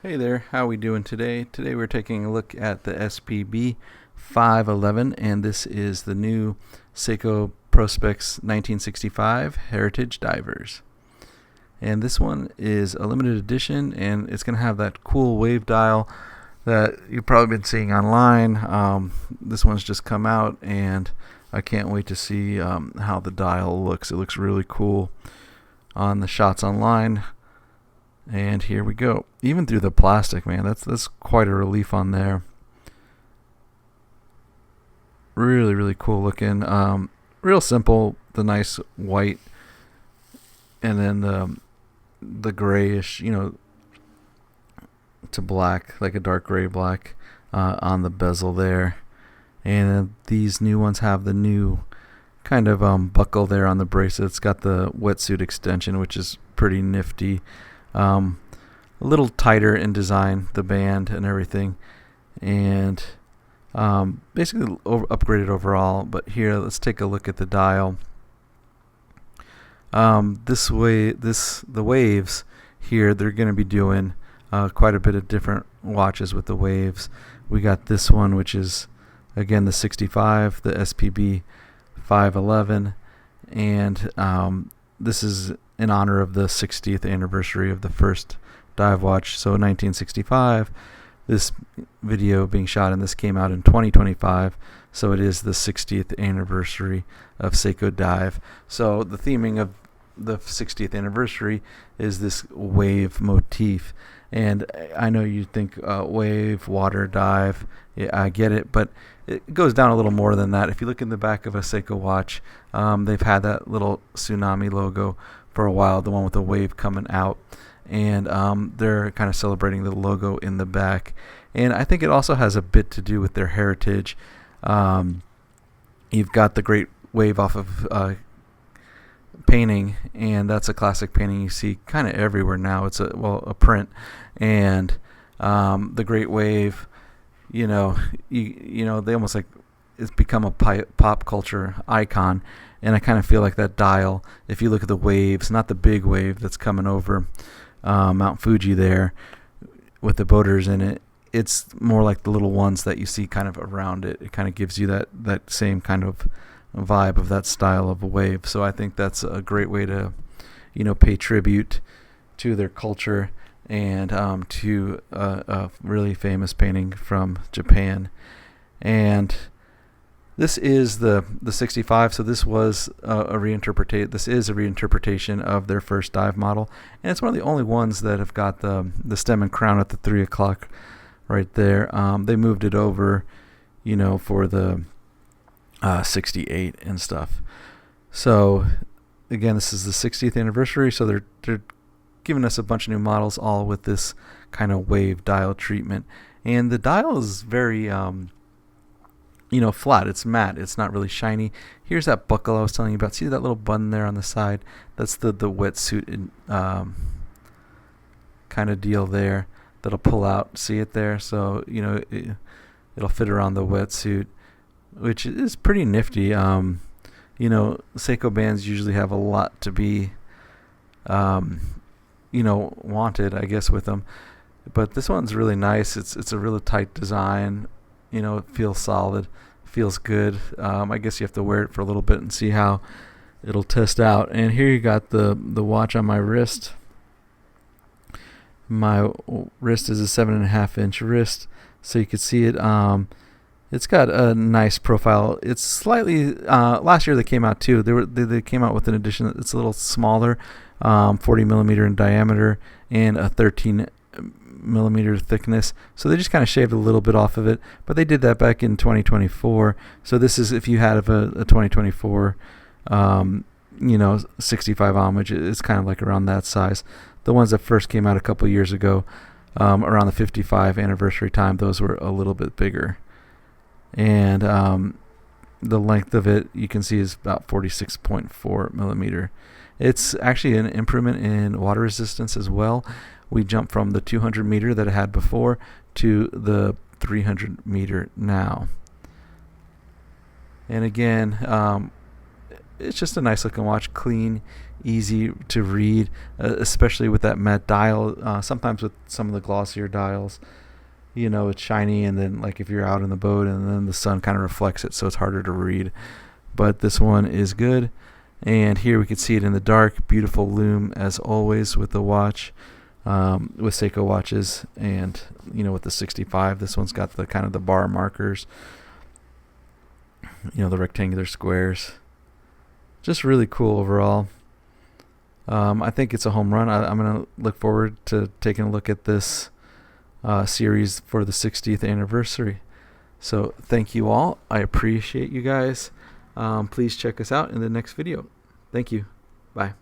Hey there, how are we doing today? Today we're taking a look at the SPB511, and this is the new Seiko Prospex 1965 Heritage Divers. And this one is a limited edition, and it's going to have that cool wave dial that you've probably been seeing online. This one's just come out, and I can't wait to see how the dial looks. It looks really cool on the shots online. And here we go. Even through the plastic, man, that's quite a relief on there. Really, really cool looking. Real simple. The nice white, and then the grayish, to black, like a dark gray black on the bezel there. And these new ones have the new kind of buckle there on the bracelet. It's got the wetsuit extension, which is pretty nifty. A little tighter in design, the band and everything, and basically upgraded overall. But here, let's take a look at the dial. The waves here, they're going to be doing quite a bit of different watches with the waves. We got this one, which is again the 65, the SPB 511, and this is in honor of the 60th anniversary of the first dive watch. So 1965, this video being shot, and this came out in 2025, so it is the 60th anniversary of Seiko Dive. So the theming of the 60th anniversary is this wave motif. And I know you think wave, water, dive, yeah, I get it, but it goes down a little more than that. If you look in the back of a Seiko watch, they've had that little tsunami logo for a while, the one with the wave coming out, and they're kind of celebrating the logo in the back. And I think it also has a bit to do with their heritage. You've got the great wave off of painting, and that's a classic painting you see kind of everywhere now. It's a print, and the great wave, you know they almost like it's become a pop culture icon. And I kind of feel like that dial, if you look at the waves, not the big wave that's coming over Mount Fuji there with the boaters in it, it's more like the little ones that you see kind of around it. It kind of gives you that same kind of vibe of that style of a wave. So I think that's a great way to, pay tribute to their culture and to a really famous painting from Japan. And this is the 65, so this was This is a reinterpretation of their first dive model, and it's one of the only ones that have got the stem and crown at the 3 o'clock right there. They moved it over, for the 68 and stuff. So again, this is the 60th anniversary, so they're giving us a bunch of new models, all with this kind of wave dial treatment, and the dial is very flat. It's matte. It's not really shiny. Here's that buckle I was telling you about. See that little button there on the side? That's the wetsuit kind of deal there that'll pull out. See it there? So it'll fit around the wetsuit, which is pretty nifty. Seiko bands usually have a lot to be wanted, I guess, with them, but this one's really nice. It's a really tight design. It feels solid, feels good. I guess you have to wear it for a little bit and see how it'll test out. And here you got the watch on my wrist. My wrist is a 7.5-inch wrist, so you can see it. It's got a nice profile. It's slightly last year they came out too. They came out with an edition that's a little smaller, 40 millimeter in diameter and a 13 millimeter thickness, so they just kind of shaved a little bit off of it, but they did that back in 2024. So this is, if you had a 2024 65 homage, it's kind of like around that size. The ones that first came out a couple years ago, around the 55 anniversary time, those were a little bit bigger, and the length of it, you can see, is about 46.4 millimeter. It's actually an improvement in water resistance as well. We jumped from the 200 meter that it had before to the 300 meter now. And again, it's just a nice looking watch, clean, easy to read, especially with that matte dial. Sometimes with some of the glossier dials, it's shiny, and then like if you're out in the boat and then the sun kind of reflects it, so it's harder to read. But this one is good. And here we can see it in the dark. Beautiful lume as always with the watch, with Seiko watches. And with the 65, this one's got the kind of the bar markers, the rectangular squares. Just really cool overall. I think it's a home run. I'm going to look forward to taking a look at this series for the 60th anniversary. So thank you all. I appreciate you guys. Please check us out in the next video. Thank you. Bye.